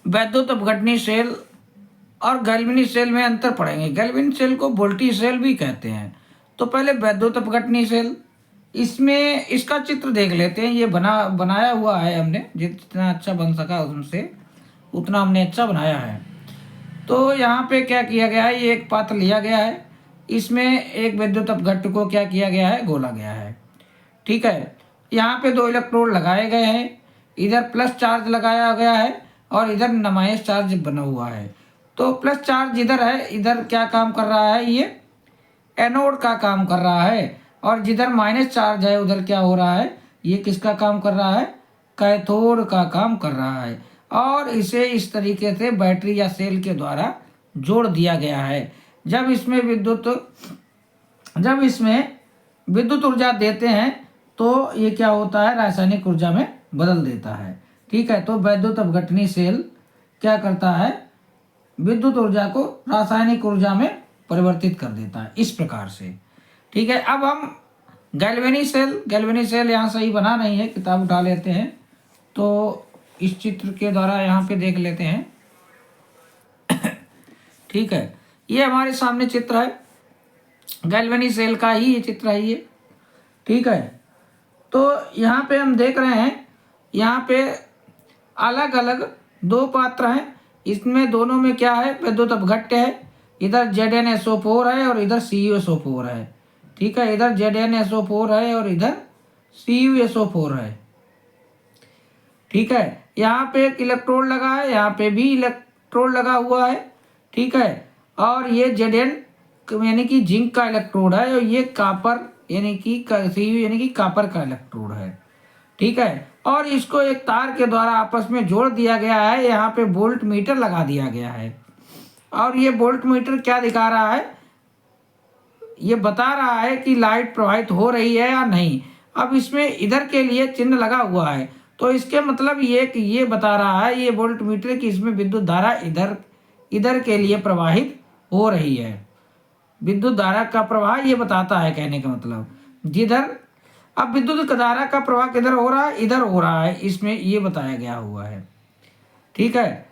वैद्युत अपघटनी सेल और galvanic cell में अंतर पढ़ेंगे। गैल्वेनिक सेल को वोल्टेज सेल भी कहते हैं। तो पहले वैद्युत अपघटनी सेल, इसमें इसका चित्र देख लेते हैं। ये बनाया हुआ है हमने, जितना अच्छा बन सका उनसे उतना हमने अच्छा बनाया है। तो यहाँ पे क्या किया गया है, ये एक पात्र लिया गया है, इसमें एक विद्युत अपघट्य को क्या किया गया है, घोला गया है। ठीक है, यहाँ पे 2 इलेक्ट्रोड लगाए गए हैं, इधर प्लस चार्ज लगाया गया है और इधर माइनस चार्ज बना हुआ है। तो प्लस चार्ज इधर है, इधर क्या काम कर रहा है, ये एनोड का काम कर रहा है, और जिधर माइनस चार्ज है उधर क्या हो रहा है, ये किसका काम कर रहा है, कैथोड का काम कर रहा है। और इसे इस तरीके से बैटरी या सेल के द्वारा जोड़ दिया गया है। जब इसमें विद्युत ऊर्जा देते हैं तो ये क्या होता है, रासायनिक ऊर्जा में बदल देता है। ठीक है, तो वैद्युत अपघटनी सेल क्या करता है, विद्युत ऊर्जा को रासायनिक ऊर्जा में परिवर्तित कर देता है, इस प्रकार से। ठीक है, अब हम गैल्वेनिक सेल यहाँ सही बना नहीं है, किताब उठा लेते हैं तो इस चित्र के द्वारा यहाँ पे देख लेते हैं। ठीक है, ये हमारे सामने चित्र है, गैल्वेनिक सेल का ही ये चित्र है ये। ठीक है, तो यहाँ पे हम देख रहे हैं, यहाँ पे अलग अलग 2 पात्र हैं, इसमें दोनों में क्या है, विद्युत अपघट्य है। इधर ZnSO4 है और इधर CuSO4 है। ठीक है, इधर ZnSO4 है और इधर CuSO4 है। ठीक है, यहाँ पे एक इलेक्ट्रोड लगा है, यहाँ पे भी इलेक्ट्रोड लगा हुआ है। ठीक है, और ये Zn यानी कि जिंक का इलेक्ट्रोड है और ये कापर यानी कि Cu यानी कि कापर का इलेक्ट्रोड है। ठीक है, और इसको एक तार के द्वारा आपस में जोड़ दिया गया है। यहाँ पे वोल्ट मीटर लगा दिया गया है और ये वोल्ट मीटर क्या दिखा रहा है, ये बता रहा है कि लाइट प्रवाहित हो रही है या नहीं। अब इसमें इधर के लिए चिन्ह लगा हुआ है, तो इसके मतलब ये कि ये बता रहा है, ये वोल्ट मीटर कि इसमें विद्युत धारा इधर के लिए प्रवाहित हो रही है। विद्युत धारा का प्रवाह ये बताता है, कहने का मतलब जिधर, अब विद्युत धारा का प्रवाह किधर हो रहा है, इधर हो रहा है, इसमें ये बताया गया हुआ है। ठीक है,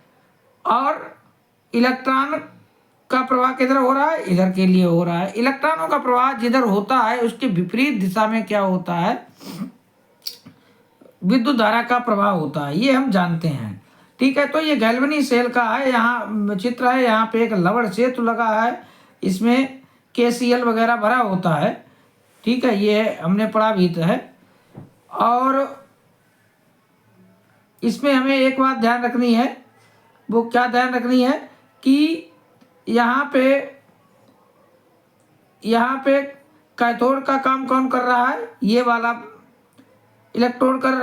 और इलेक्ट्रॉन का प्रवाह किधर हो रहा है, इधर के लिए हो रहा है। इलेक्ट्रॉनों का प्रवाह जिधर होता है उसके विपरीत दिशा में क्या होता है, विद्युत धारा का प्रवाह होता है, ये हम जानते हैं। ठीक है, तो ये गैल्वेनिक सेल का है, यहाँ चित्र है, यहाँ पे एक लवण सेतु लगा है, इसमें KCl वगैरह भरा होता है। ठीक है, ये हमने पढ़ा भी है। और इसमें हमें एक बात ध्यान रखनी है, वो क्या ध्यान रखनी है कि यहाँ पे कैथोड का काम कौन कर रहा है, ये वाला इलेक्ट्रोड कर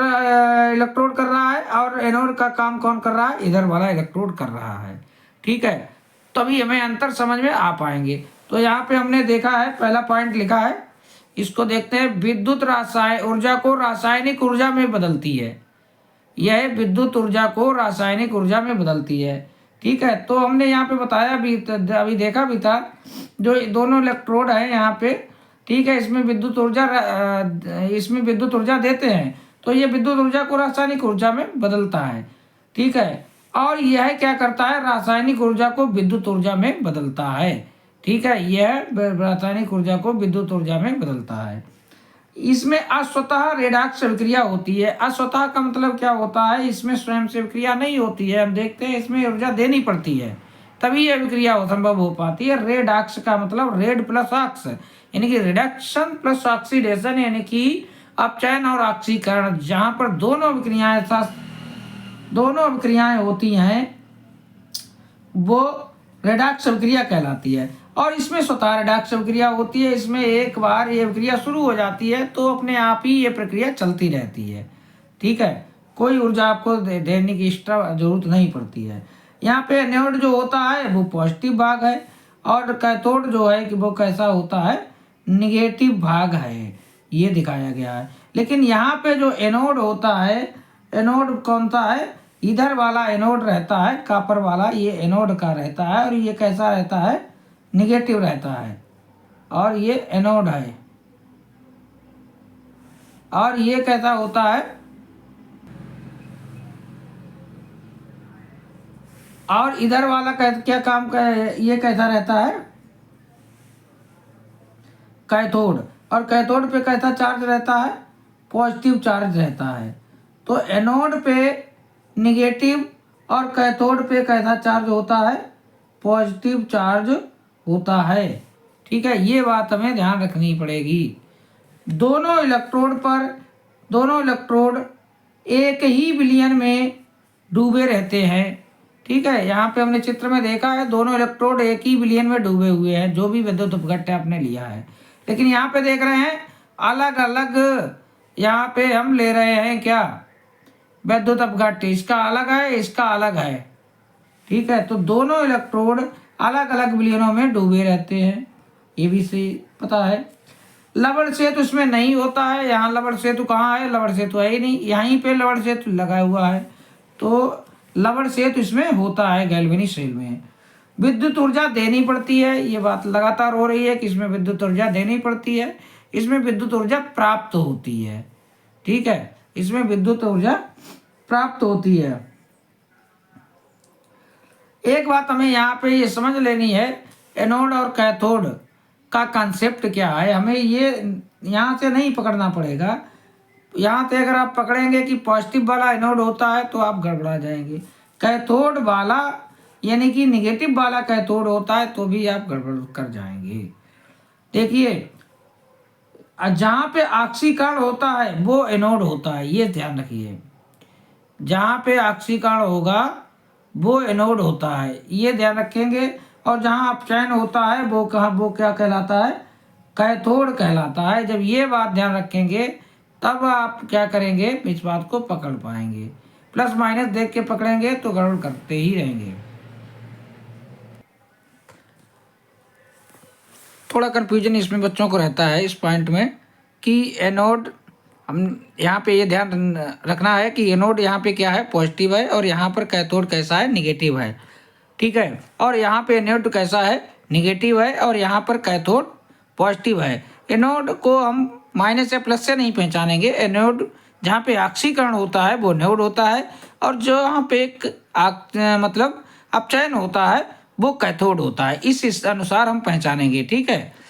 रहा है, और एनोड का काम कौन कर रहा है, इधर वाला इलेक्ट्रोड कर रहा है। ठीक है, तभी हमें अंतर समझ में आ पाएंगे। तो यहाँ पे हमने देखा है, पहला पॉइंट लिखा है, इसको देखते हैं। विद्युत ऊर्जा को रासायनिक ऊर्जा में बदलती है, यह विद्युत ऊर्जा को रासायनिक ऊर्जा में बदलती है। ठीक है, तो हमने यहाँ पे बताया भी, अभी देखा भी था, जो दोनों इलेक्ट्रोड है यहाँ पे। ठीक है, इसमें विद्युत ऊर्जा देते हैं, तो ये विद्युत ऊर्जा को रासायनिक ऊर्जा में बदलता है। ठीक है, और यह क्या करता है, रासायनिक ऊर्जा को विद्युत ऊर्जा में बदलता है। ठीक है, यह रासायनिक ऊर्जा को विद्युत ऊर्जा में बदलता है। इसमें अस्वतः रेडॉक्स अभिक्रिया होती है। अस्वतः का मतलब क्या होता है, इसमें स्वयं से अभिक्रिया नहीं होती है, हम देखते हैं इसमें ऊर्जा देनी पड़ती है तभी यह अभिक्रिया संभव हो पाती है। रेडॉक्स का मतलब रेड प्लस ऑक्स, यानी कि रिडक्शन प्लस ऑक्सीडेशन, यानी कि अपचयन और ऑक्सीकरण, जहां पर दोनों अभिक्रियाएं होती हैं वो रेडॉक्स अभिक्रिया कहलाती है। और इसमें स्वतः रेडॉक्स अभिक्रिया होती है, इसमें एक बार ये अभिक्रिया शुरू हो जाती है तो अपने आप ही ये प्रक्रिया चलती रहती है। ठीक है, कोई ऊर्जा आपको देने की एक्स्ट्रा जरूरत नहीं पड़ती है। यहाँ पे एनोड जो होता है वो पॉजिटिव भाग है, और कैथोड जो है कि वो कैसा होता है, निगेटिव भाग है, ये दिखाया गया है। लेकिन यहाँ पे जो एनोड होता है, एनोड कौन सा है, इधर वाला एनोड रहता है, कॉपर वाला, ये एनोड का रहता है, और ये कैसा रहता है, निगेटिव रहता है, और ये एनोड है। और ये कैसा होता है, और इधर वाला क्या काम का ये कैसा रहता है, कैथोड, और कैथोड पे कैसा चार्ज रहता है, पॉजिटिव चार्ज रहता है। तो एनोड पे निगेटिव और कैथोड पे कैसा चार्ज होता है, पॉजिटिव चार्ज होता है। ठीक है, ये बात हमें ध्यान रखनी पड़ेगी। दोनों इलेक्ट्रोड एक ही विलयन में डूबे रहते हैं। ठीक है, यहाँ पे हमने चित्र में देखा है दोनों इलेक्ट्रोड एक ही विलयन में डूबे हुए हैं, जो भी विद्युत उपघट्ट आपने लिया है। लेकिन यहाँ पे देख रहे हैं अलग अलग, यहाँ पे हम ले रहे हैं क्या, विद्युत अपघट्ट, इसका अलग है, इसका अलग है। ठीक है, तो दोनों इलेक्ट्रोड अलग अलग विलयनों में डूबे रहते हैं, ये भी सही पता है। लवण सेतु इसमें नहीं होता है, यहाँ लवण सेतु कहाँ है, लवण सेतु है ही नहीं, यहीं पे लवण सेतु लगा हुआ है, तो लवण सेतु इसमें होता है गैल्वेनिक सेल में। विद्युत ऊर्जा देनी पड़ती है, ये बात लगातार हो रही है कि इसमें विद्युत ऊर्जा देनी पड़ती है, इसमें विद्युत ऊर्जा प्राप्त होती है। ठीक है, इसमें विद्युत ऊर्जा प्राप्त होती है। एक बात हमें यहाँ पे ये समझ लेनी है, एनोड और कैथोड का कंसेप्ट क्या है, हमें ये यहाँ से नहीं पकड़ना पड़ेगा। यहाँ से अगर आप पकड़ेंगे कि पॉजिटिव वाला एनोड होता है तो आप गड़बड़ा जाएंगे, कैथोड वाला यानी कि निगेटिव वाला कैथोड होता है तो भी आप गड़बड़ कर जाएंगे। देखिए, जहाँ पे ऑक्सीकरण होता है वो एनोड होता है, ये ध्यान रखिए, जहाँ पे ऑक्सीकरण होगा वो एनोड होता है, ये ध्यान रखेंगे। और जहाँ अपचयन होता है वो क्या कहलाता है, कैथोड कहलाता है। जब ये बात ध्यान रखेंगे तब आप क्या करेंगे, इस बात को पकड़ पाएंगे। प्लस माइनस देख के पकड़ेंगे तो गड़बड़ करते ही रहेंगे। थोड़ा कन्फ्यूजन इसमें बच्चों को रहता है इस पॉइंट में कि एनोड, हम यहाँ पे ये ध्यान रखना है कि एनोड यहाँ पे क्या है, पॉजिटिव है, और यहाँ पर कैथोड कैसा है, निगेटिव है। ठीक है, और यहाँ पे एनोड कैसा है, निगेटिव है, और यहाँ पर कैथोड पॉजिटिव है। एनोड को हम माइनस या प्लस से नहीं पहचानेंगे, एनोड जहाँ पे ऑक्सीकरण होता है वो एनोड होता है, और जो यहाँ पे एक मतलब अपचयन होता है वो कैथोड होता है, इस अनुसार हम पहचानेंगे। ठीक है।